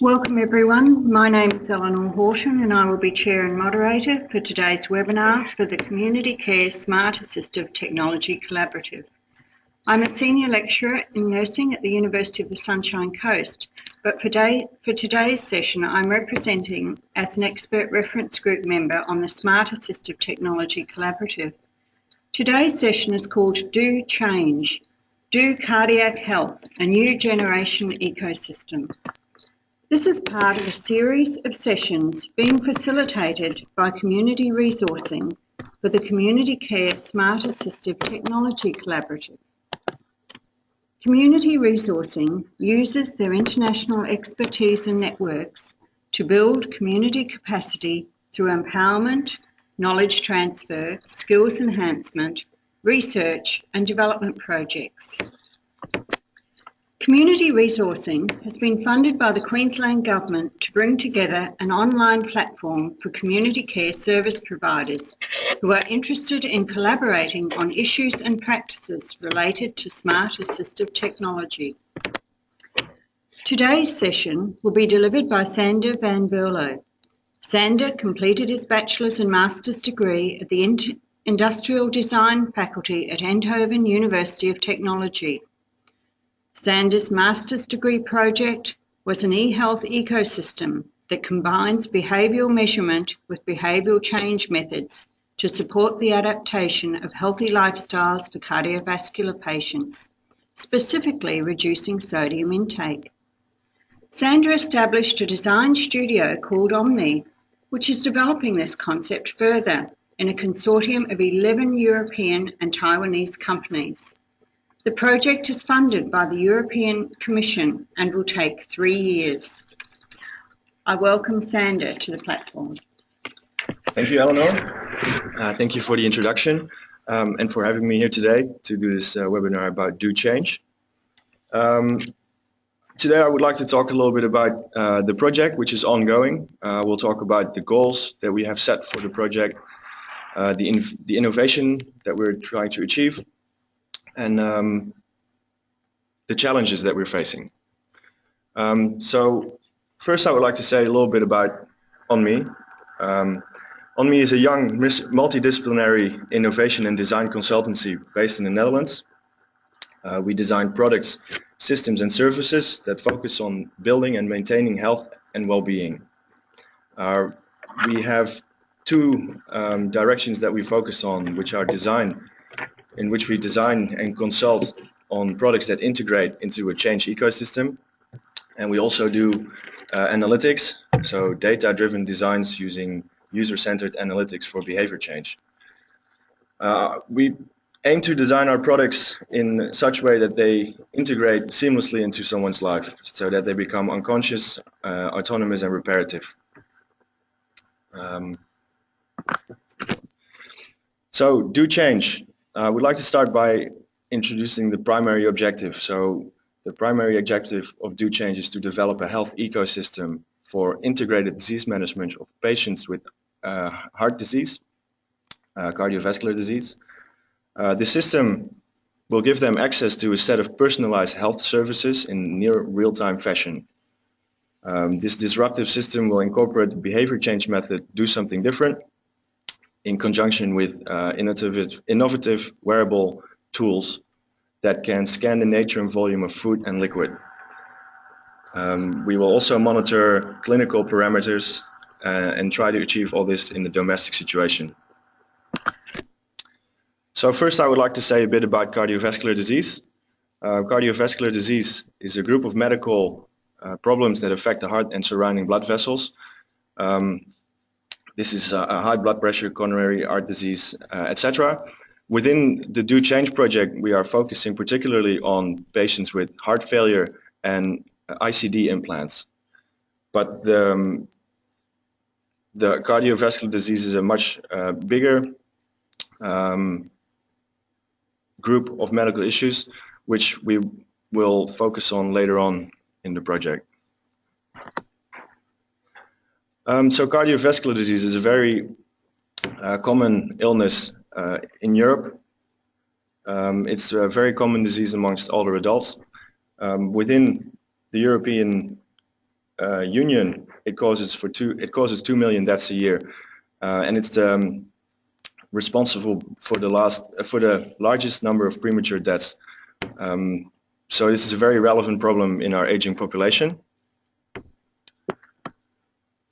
Welcome everyone. My name is Eleanor Horton and I will be Chair and Moderator for today's webinar for the Community Care Smart Assistive Technology Collaborative. I'm a Senior Lecturer in Nursing at the University of the Sunshine Coast, but for today's session I'm representing as an Expert Reference Group member on the Smart Assistive Technology Collaborative. Today's session is called Do Change, Do Cardiac Health, a New Generation Ecosystem. This is part of a series of sessions being facilitated by Community Resourcing for the Community Care Smart Assistive Technology Collaborative. Community Resourcing uses their international expertise and networks to build community capacity through empowerment, knowledge transfer, skills enhancement, research and development projects. Community Resourcing has been funded by the Queensland Government to bring together an online platform for community care service providers who are interested in collaborating on issues and practices related to smart assistive technology. Today's session will be delivered by Sander van Berlo. Sander completed his bachelor's and master's degree at the Industrial Design faculty at Eindhoven University of Technology. Sander's master's degree project was an e-health ecosystem that combines behavioural measurement with behavioural change methods to support the adaptation of healthy lifestyles for cardiovascular patients, specifically reducing sodium intake. Sander established a design studio called Omni, which is developing this concept further in a consortium of 11 European and Taiwanese companies. The project is funded by the European Commission and will take 3 years. I welcome Sander to the platform. Thank you, Eleanor. Thank you for the introduction and for having me here today to do this webinar about Do Change. Today I would like to talk a little bit about the project, which is ongoing. We'll talk about the goals that we have set for the project, the innovation that we're trying to achieve, and the challenges that we're facing. So first I would like to say a little bit about OnMe. OnMe is a young multidisciplinary innovation and design consultancy based in the Netherlands. We design products, systems and services that focus on building and maintaining health and well-being. We have two directions that we focus on, which are design, in which we design and consult on products that integrate into a change ecosystem. And we also do analytics, so data-driven designs using user-centered analytics for behavior change. We aim to design our products in such a way that they integrate seamlessly into someone's life, so that they become unconscious, autonomous and reparative. So, Do Change. I would like to start by introducing the primary objective. So the primary objective of Do Change is to develop a health ecosystem for integrated disease management of patients with heart disease, cardiovascular disease. The system will give them access to a set of personalized health services in near real-time fashion. This disruptive system will incorporate the behavior change method, Do Something Different, in conjunction with innovative wearable tools that can scan the nature and volume of food and liquid. We will also monitor clinical parameters and try to achieve all this in a domestic situation. So first I would like to say a bit about cardiovascular disease. Cardiovascular disease is a group of medical problems that affect the heart and surrounding blood vessels. This is a high blood pressure, coronary heart disease, etc. Within the Do Change project, we are focusing particularly on patients with heart failure and ICD implants. But the cardiovascular disease is a much bigger group of medical issues, which we will focus on later on in the project. So cardiovascular disease is a very common illness in Europe. It's a very common disease amongst older adults. Within the European union, it causes 2 million deaths a year, and it's responsible for the largest number of premature deaths. So this is a very relevant problem in our aging population.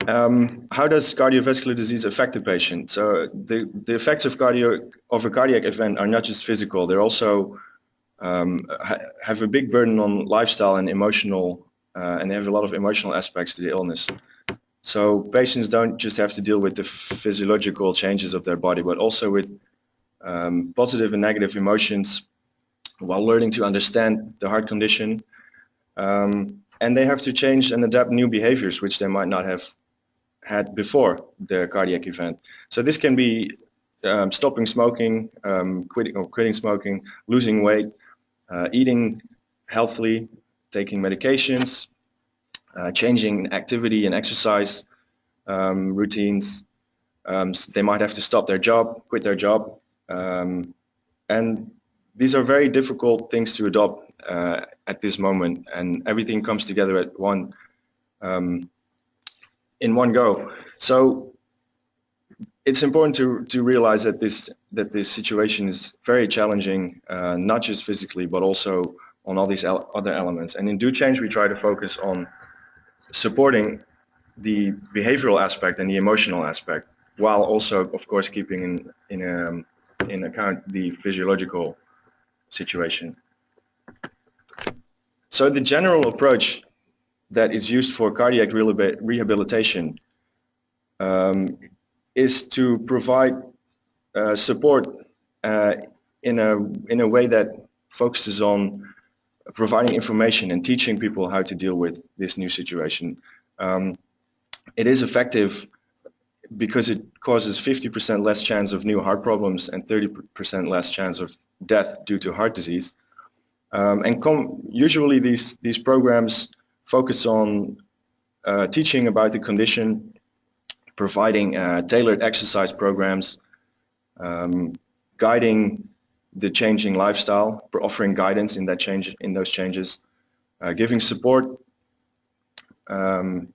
How does cardiovascular disease affect the patient? So the effects of a cardiac event are not just physical; they're also have a big burden on lifestyle and emotional, and they have a lot of emotional aspects to the illness. So patients don't just have to deal with the physiological changes of their body, but also with positive and negative emotions while learning to understand the heart condition. And they have to change and adapt new behaviors which they might not have had before the cardiac event. So this can be stopping smoking, quitting smoking, losing weight, eating healthily, taking medications, changing activity and exercise routines. They might have to stop their job, quit their job, and these are very difficult things to adopt at this moment, and everything comes together at in one go. So it's important to realize that this situation is very challenging, not just physically, but also on all these other elements. And in Do Change, we try to focus on supporting the behavioral aspect and the emotional aspect, while also, of course, keeping in account the physiological situation. So the general approach that is used for cardiac rehabilitation is to provide support in a way that focuses on providing information and teaching people how to deal with this new situation. It is effective because it causes 50% less chance of new heart problems and 30% less chance of death due to heart disease. Usually these programs focus on teaching about the condition, providing tailored exercise programs, guiding the changing lifestyle, offering guidance in those changes, giving support on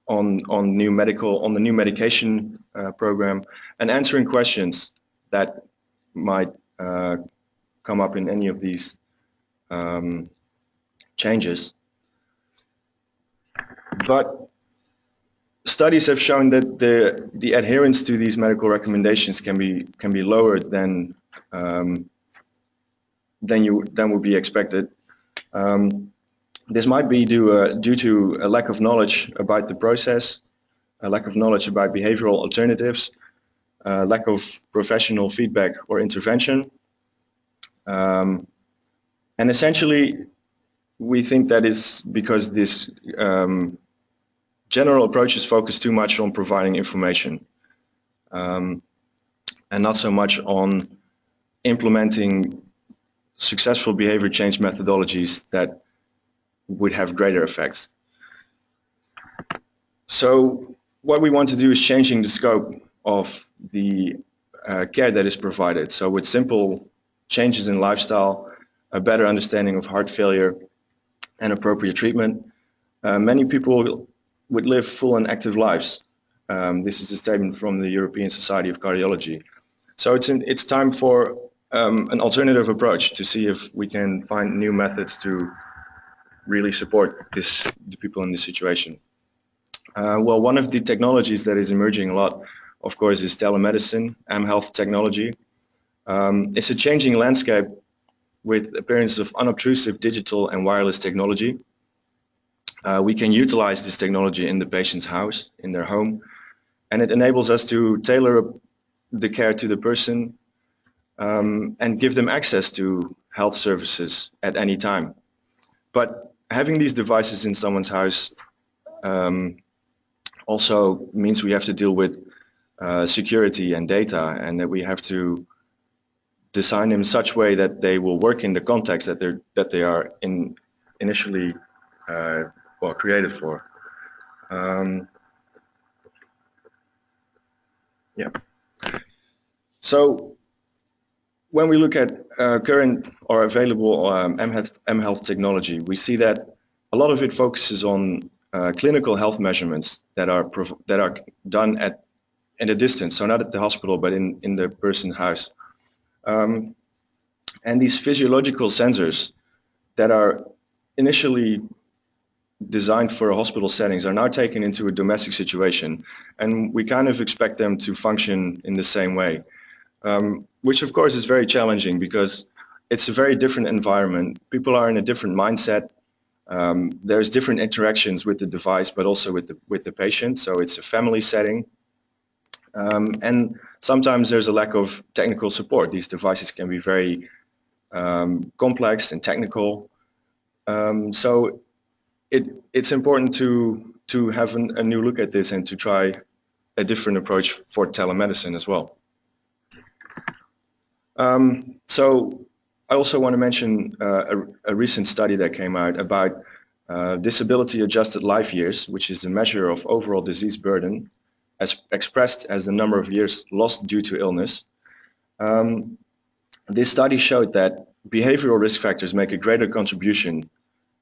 the new medication program, and answering questions that might come up in any of these changes. But studies have shown that the adherence to these medical recommendations can be lower than would be expected. This might be due to a lack of knowledge about the process, a lack of knowledge about behavioral alternatives, lack of professional feedback or intervention. And essentially, we think that is because this general approach is focused too much on providing information and not so much on implementing successful behavior change methodologies that would have greater effects. So what we want to do is changing the scope of the care that is provided. So with simple changes in lifestyle, a better understanding of heart failure, and appropriate treatment, many people would live full and active lives. This is a statement from the European Society of Cardiology. So it's time for an alternative approach to see if we can find new methods to really support the people in this situation. Well, one of the technologies that is emerging a lot, of course, is telemedicine, mHealth technology. It's a changing landscape with appearance of unobtrusive digital and wireless technology. We can utilize this technology in the patient's house, in their home, and it enables us to tailor the care to the person and give them access to health services at any time. But having these devices in someone's house also means we have to deal with security and data, and that we have to design them in such a way that they will work in the context that they are initially created for. Yeah. So when we look at current or available mHealth technology, we see that a lot of it focuses on clinical health measurements that are done at a distance, so not at the hospital, but in the person's house. And these physiological sensors that are initially designed for hospital settings are now taken into a domestic situation, and we kind of expect them to function in the same way, which of course is very challenging because it's a very different environment. People are in a different mindset. There's different interactions with the device, but also with the patient. So it's a family setting, and sometimes there's a lack of technical support. These devices can be very complex and technical. So it's important to have a new look at this and to try a different approach for telemedicine as well. So I also want to mention a recent study that came out about disability adjusted life years, which is a measure of overall disease burden as expressed as the number of years lost due to illness. This study showed that behavioral risk factors make a greater contribution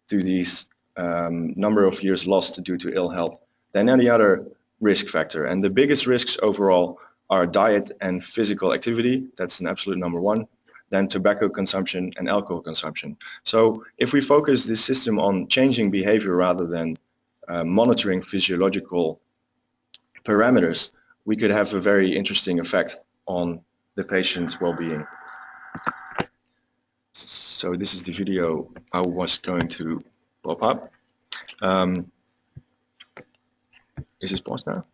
to these number of years lost due to ill health than any other risk factor. And the biggest risks overall are diet and physical activity. That's an absolute number one. Then tobacco consumption and alcohol consumption. So if we focus this system on changing behavior rather than monitoring physiological parameters, we could have a very interesting effect on the patient's well-being. So this is the video I was going to pop up. Is this paused now?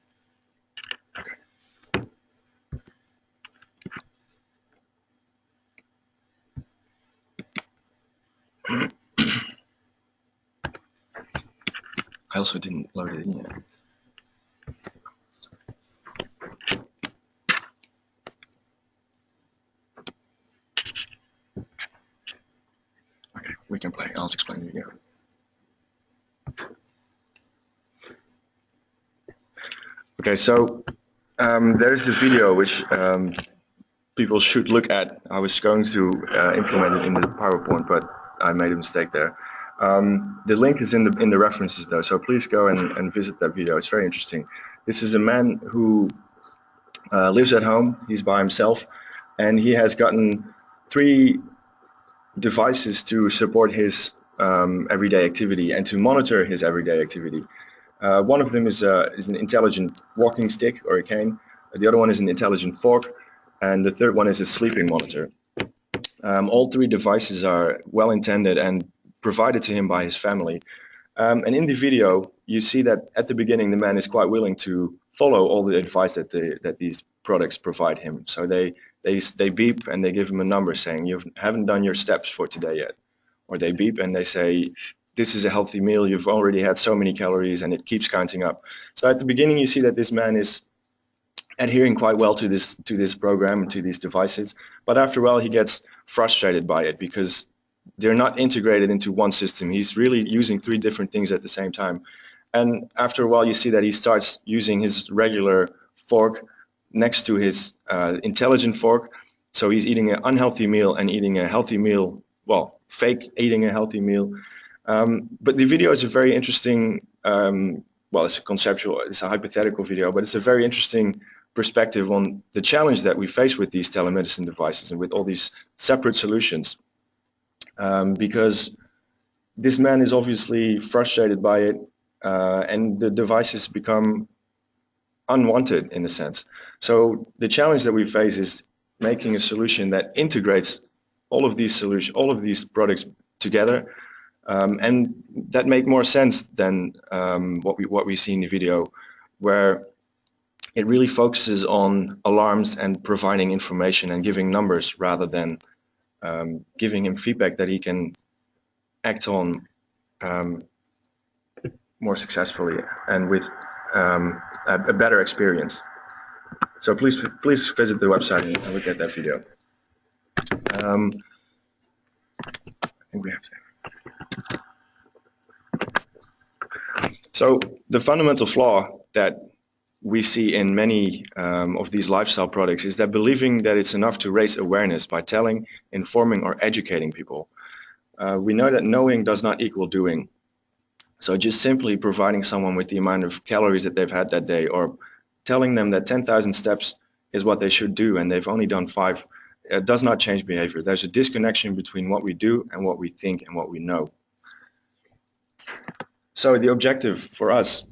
Okay. I also didn't load it in yet. Okay, we can play. I'll explain it again. Okay, so there's a video which people should look at. I was going to implement it in the PowerPoint, but I made a mistake there. The link is in the references though, so please go and visit that video. It's very interesting. This is a man who lives at home. He's by himself, and he has gotten 3 devices to support his everyday activity and to monitor his everyday activity. One of them is an intelligent walking stick or a cane. The other one is an intelligent fork, and the third one is a sleeping monitor. All 3 devices are well intended and provided to him by his family. And in the video, you see that at the beginning, the man is quite willing to follow all the advice that these products provide him. So they beep and they give him a number saying, you haven't done your steps for today yet. Or they beep and they say, this is a healthy meal, you've already had so many calories, and it keeps counting up. So at the beginning, you see that this man is adhering quite well to this program and to these devices. But after a while, he gets frustrated by it because they're not integrated into one system. He's really using 3 different things at the same time. And after a while, you see that he starts using his regular fork next to his intelligent fork. So he's eating an unhealthy meal and eating a healthy meal, well, fake eating a healthy meal. But the video is a very interesting, well, it's a hypothetical video, but it's a very interesting perspective on the challenge that we face with these telemedicine devices and with all these separate solutions. Because this man is obviously frustrated by it, and the devices become unwanted in a sense. So the challenge that we face is making a solution that integrates all of these products together, and that make more sense than what we see in the video, where it really focuses on alarms and providing information and giving numbers rather than giving him feedback that he can act on more successfully and with a better experience. So please visit the website and look at that video. I think we have to. So the fundamental flaw that we see in many of these lifestyle products is that believing that it's enough to raise awareness by telling, informing, or educating people. We know that knowing does not equal doing. So just simply providing someone with the amount of calories that they've had that day, or telling them that 10,000 steps is what they should do and they've only done 5, does not change behavior. There's a disconnection between what we do and what we think and what we know. So the objective for us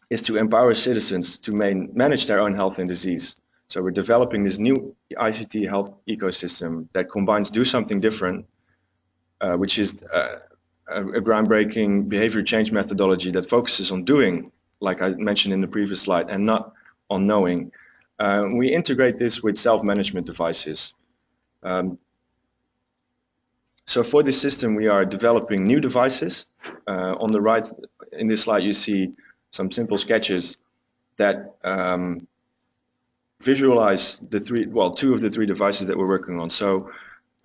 is to empower citizens to manage their own health and disease. So we're developing this new ICT health ecosystem that combines do something different, which is a groundbreaking behavior change methodology that focuses on doing, like I mentioned in the previous slide, and not on knowing. We integrate this with self-management devices. So for this system, we are developing new devices. On the right in this slide, you see some simple sketches that visualize two of the 3 devices that we're working on. So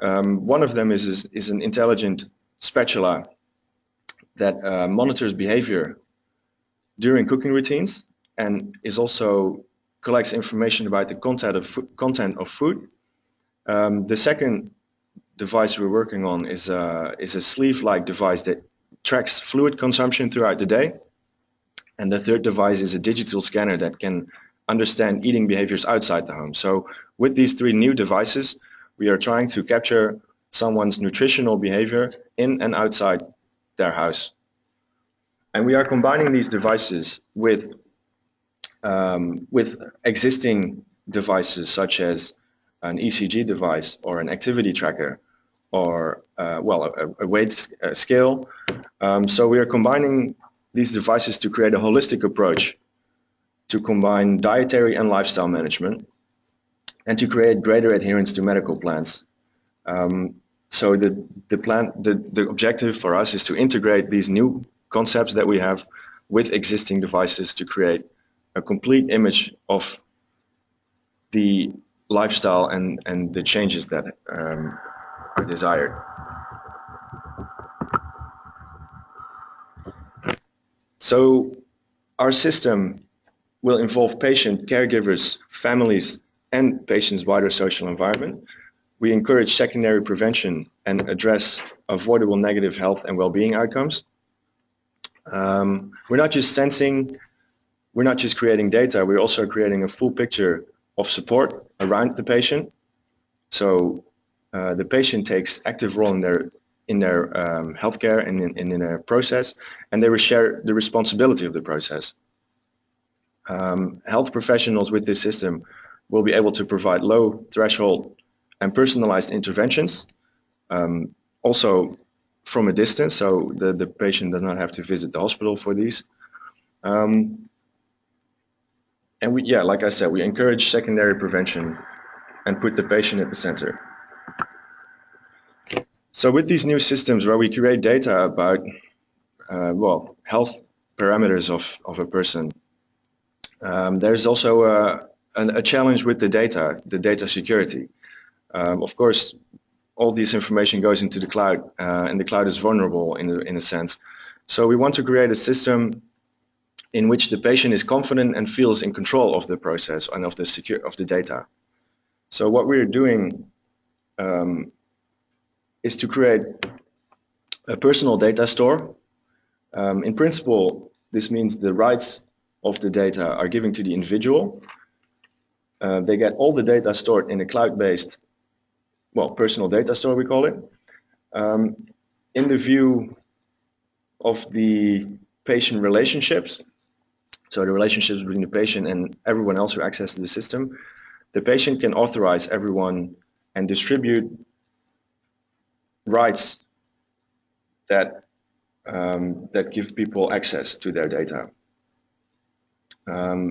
one of them is an intelligent spatula that monitors behavior during cooking routines and is also collects information about the content of food. The second device we're working on is a sleeve-like device that tracks fluid consumption throughout the day. And the third device is a digital scanner that can understand eating behaviors outside the home. So with these 3 new devices, we are trying to capture someone's nutritional behavior in and outside their house. And we are combining these devices with existing devices such as an ECG device or an activity tracker or a weight scale. So we are combining these devices to create a holistic approach to combine dietary and lifestyle management and to create greater adherence to medical plans. So the objective for us is to integrate these new concepts that we have with existing devices to create a complete image of the lifestyle and the changes that are desired. So our system will involve patient, caregivers, families, and patients' wider social environment. We encourage secondary prevention and address avoidable negative health and well-being outcomes. We're not just sensing, we're not just creating data, we're also creating a full picture of support around the patient. So the patient takes active role in their healthcare and in their process, and they will share the responsibility of the process. Health professionals with this system will be able to provide low threshold and personalized interventions, also from a distance, so the patient does not have to visit the hospital for these. And like I said, we encourage secondary prevention and put the patient at the center. So with these new systems where we create data about health parameters of a person, there's also a challenge with the data security. Of course, all this information goes into the cloud, and the cloud is vulnerable in a sense. So we want to create a system in which the patient is confident and feels in control of the process and of the data. So what we're doing is to create a personal data store. In principle, this means the rights of the data are given to the individual. They get all the data stored in a cloud-based, personal data store, we call it, in the view of the patient relationships. So the relationships between the patient and everyone else who accesses the system. The patient can authorize everyone and distribute rights that give people access to their data.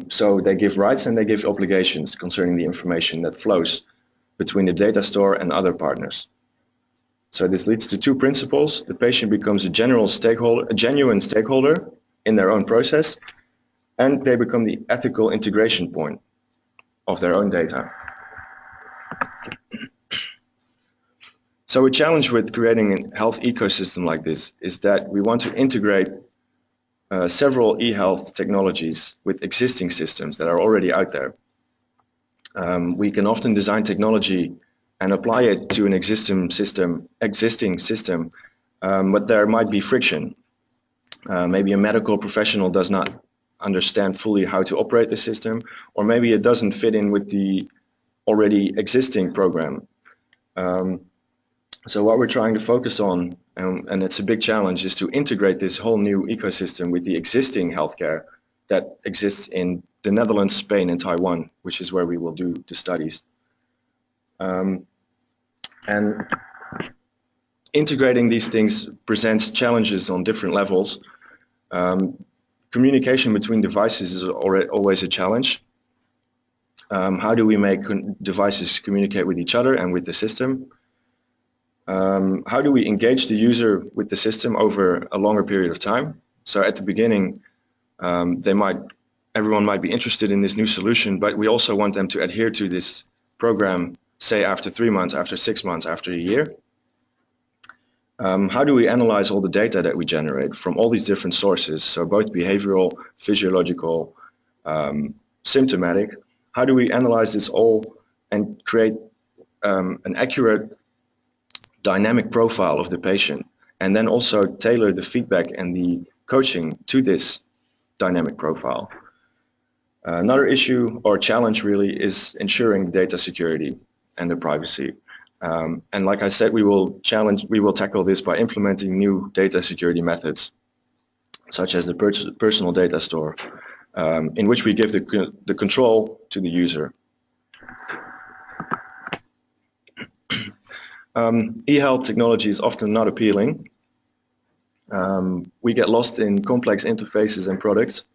So they give rights and they give obligations concerning the information that flows between the data store and other partners. So this leads to 2 principles. The patient becomes a genuine stakeholder in their own process, and they become the ethical integration point of their own data. So a challenge with creating a health ecosystem like this is that we want to integrate several e-health technologies with existing systems that are already out there. We can often design technology and apply it to an existing system, but there might be friction. Maybe a medical professional does not understand fully how to operate the system, or maybe it doesn't fit in with the already existing program. So what we're trying to focus on, and it's a big challenge, is to integrate this whole new ecosystem with the existing healthcare that exists in the Netherlands, Spain, and Taiwan, which is where we will do the studies. And integrating these things presents challenges on different levels. Communication between devices is always a challenge. How do we make devices communicate with each other and with the system? How do we engage the user with the system over a longer period of time? So at the beginning, everyone might be interested in this new solution, but we also want them to adhere to this program, say after 3 months, after 6 months, after a year. How do we analyze all the data that we generate from all these different sources? So both behavioral, physiological, symptomatic. How do we analyze this all and create an accurate dynamic profile of the patient, and then also tailor the feedback and the coaching to this dynamic profile? Another issue or challenge really is ensuring data security and the privacy. And like I said, we will tackle this by implementing new data security methods, such as the personal data store, in which we give the control to the user. E-health technology is often not appealing. We get lost in complex interfaces and products.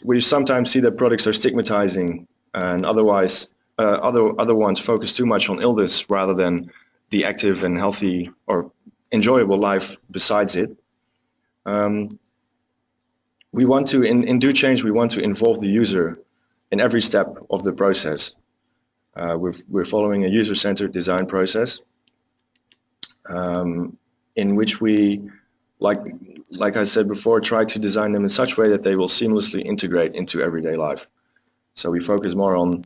We sometimes see that products are stigmatizing, and otherwise other ones focus too much on illness rather than the active and healthy or enjoyable life besides it. We want to, in Do Change, we want to involve the user in every step of the process. We're following a user-centered design process in which we, like I said before, try to design them in such a way that they will seamlessly integrate into everyday life. So we focus more on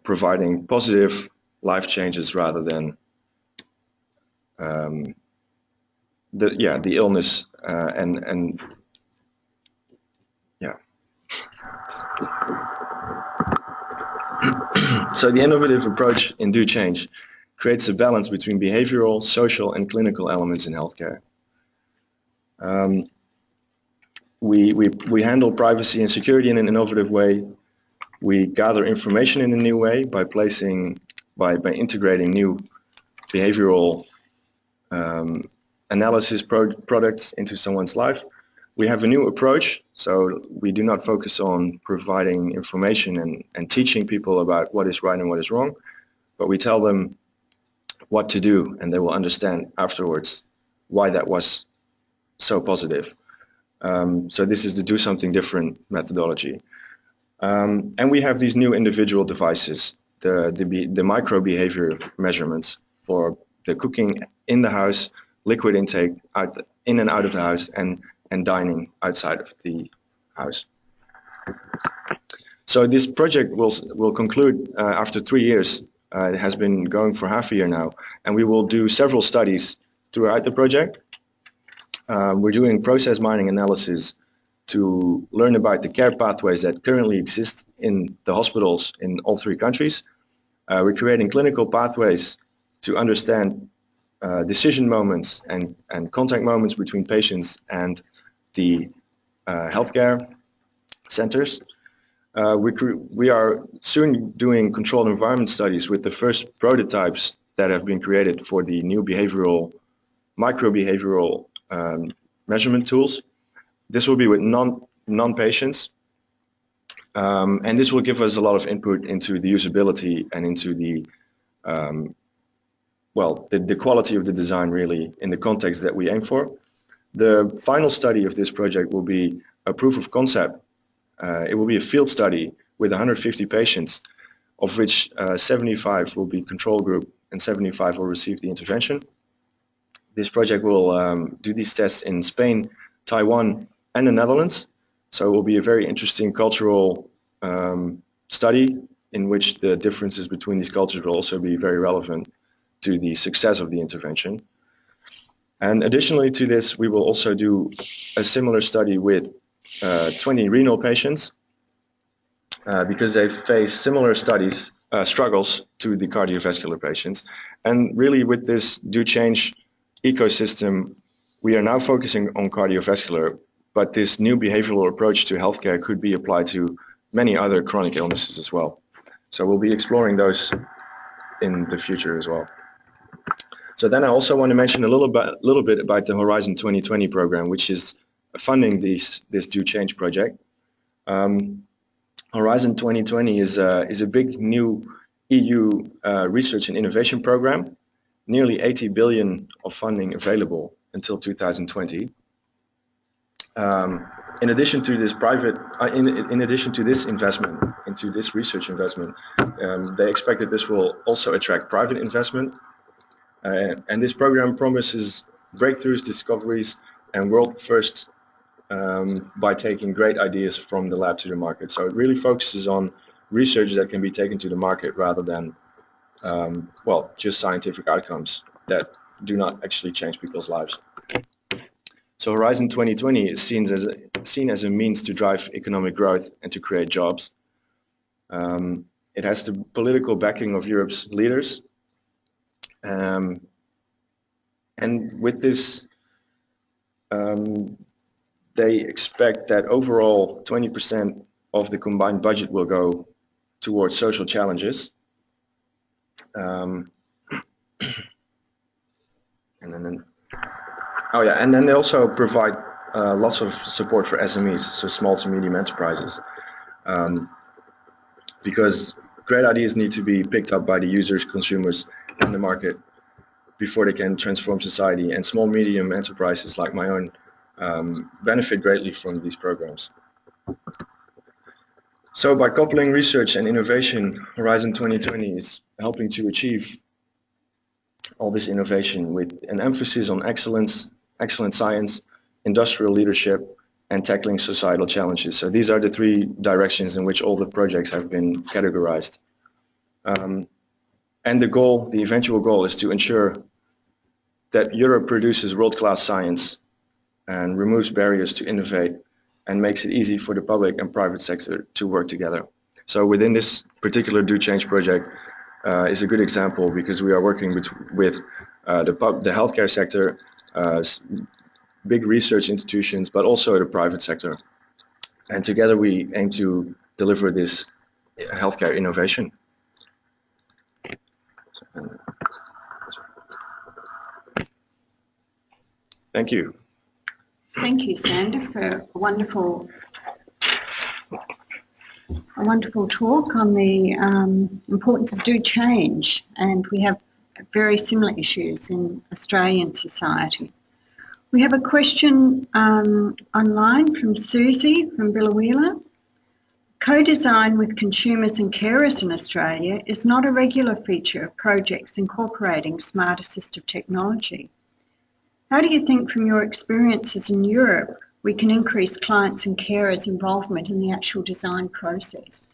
providing positive life changes rather than the illness and yeah. So the innovative approach in Do Change creates a balance between behavioral, social, and clinical elements in healthcare. We handle privacy and security in an innovative way. We gather information in a new way by integrating new behavioral analysis products into someone's life. We have a new approach, so we do not focus on providing information and teaching people about what is right and what is wrong, but we tell them what to do, and they will understand afterwards why that was so positive. So this is the do something different methodology. And we have these new individual devices, the micro behavior measurements for the cooking in the house, liquid intake in and out of the house, and dining outside of the house. So this project will conclude after 3 years. It has been going for half a year now, and we will do several studies throughout the project. We're doing process mining analysis to learn about the care pathways that currently exist in the hospitals in all 3 countries. We're creating clinical pathways to understand decision moments and contact moments between patients and the healthcare centers. We are soon doing controlled environment studies with the first prototypes that have been created for the new micro-behavioral measurement tools. This will be with non-patients, and this will give us a lot of input into the usability and into the quality of the design, really, in the context that we aim for. The final study of this project will be a proof of concept. It will be a field study with 150 patients, of which 75 will be control group and 75 will receive the intervention. This project will do these tests in Spain, Taiwan, and the Netherlands. So it will be a very interesting cultural study in which the differences between these cultures will also be very relevant to the success of the intervention. And additionally to this, we will also do a similar study with 20 renal patients because they face similar struggles to the cardiovascular patients. And really with this Do Change ecosystem, we are now focusing on cardiovascular, but this new behavioral approach to healthcare could be applied to many other chronic illnesses as well. So we'll be exploring those in the future as well. So then I also want to mention a little bit about the Horizon 2020 program, which is funding this Do Change project. Horizon 2020 is a big new EU research and innovation program, nearly 80 billion of funding available until 2020. In addition to this in addition to this investment into this research investment, they expect that this will also attract private investment. And this program promises breakthroughs, discoveries, and world firsts by taking great ideas from the lab to the market. So it really focuses on research that can be taken to the market rather than, well, just scientific outcomes that do not actually change people's lives. So Horizon 2020 is seen as a means to drive economic growth and to create jobs. It has the political backing of Europe's leaders. And with this, they expect that overall 20% of the combined budget will go towards social challenges. And then they also provide lots of support for SMEs, so small to medium enterprises, because great ideas need to be picked up by the users, consumers, and the market before they can transform society. And small medium enterprises like my own benefit greatly from these programs. So by coupling research and innovation, Horizon 2020 is helping to achieve all this innovation with an emphasis on excellence, excellent science, industrial leadership, and tackling societal challenges. So these are the three directions in which all the projects have been categorized. And the eventual goal is to ensure that Europe produces world-class science and removes barriers to innovate and makes it easy for the public and private sector to work together. So within this particular Do Change project is a good example because we are working with the healthcare sector, big research institutions, but also the private sector. And together we aim to deliver this healthcare innovation. Thank you. Thank you, Sander, for a wonderful talk on the importance of Do Change, and we have very similar issues in Australian society. We have a question online from Susie from Billawheeler. Co-design with consumers and carers in Australia is not a regular feature of projects incorporating smart assistive technology. How do you think from your experiences in Europe we can increase clients and carers' involvement in the actual design process?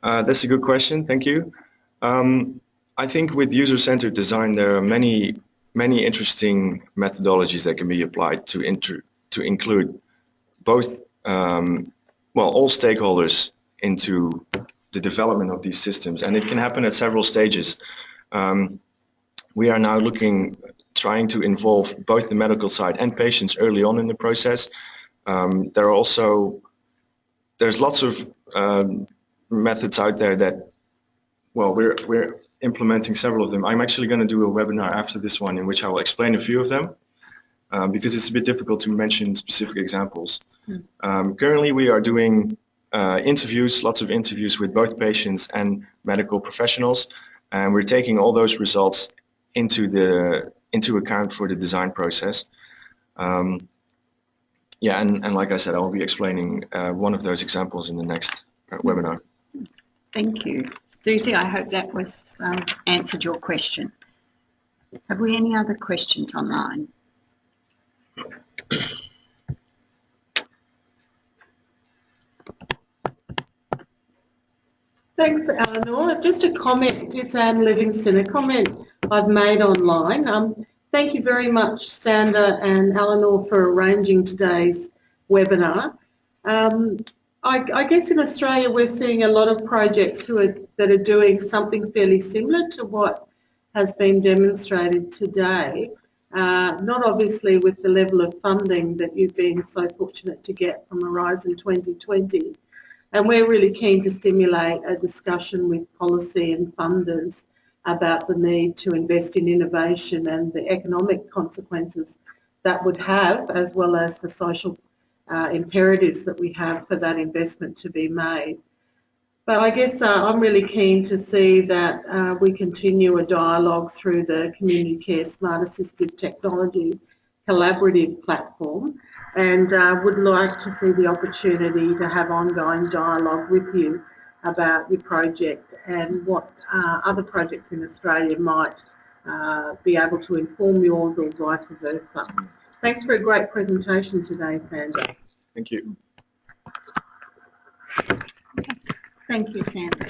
That's a good question, thank you. I think with user-centered design there are many interesting methodologies that can be applied to include both all stakeholders into the development of these systems, and it can happen at several stages. We are now trying to involve both the medical side and patients early on in the process. There's lots of methods out there that, well, we're implementing several of them. I'm actually going to do a webinar after this one in which I will explain a few of them because it's a bit difficult to mention specific examples. Currently we are doing lots of interviews with both patients and medical professionals, and we're taking all those results into account for the design process. And like I said, I will be explaining one of those examples in the next webinar. Thank you. Susie, I hope that was answered your question. Have we any other questions online? Thanks, Eleanor. Just a comment, it's Anne Livingston, a comment I've made online. Thank you very much, Sandra and Eleanor, for arranging today's webinar. I guess in Australia we're seeing a lot of projects that are doing something fairly similar to what has been demonstrated today. Not obviously with the level of funding that you've been so fortunate to get from Horizon 2020. And we're really keen to stimulate a discussion with policy and funders about the need to invest in innovation and the economic consequences that would have, as well as the social imperatives that we have for that investment to be made. But I guess I'm really keen to see that we continue a dialogue through the Community Care Smart Assistive Technology collaborative platform, and would like to see the opportunity to have ongoing dialogue with you about your project and what other projects in Australia might be able to inform yours or vice versa. Thanks for a great presentation today, Sandra. Thank you. Thank you, Sandra.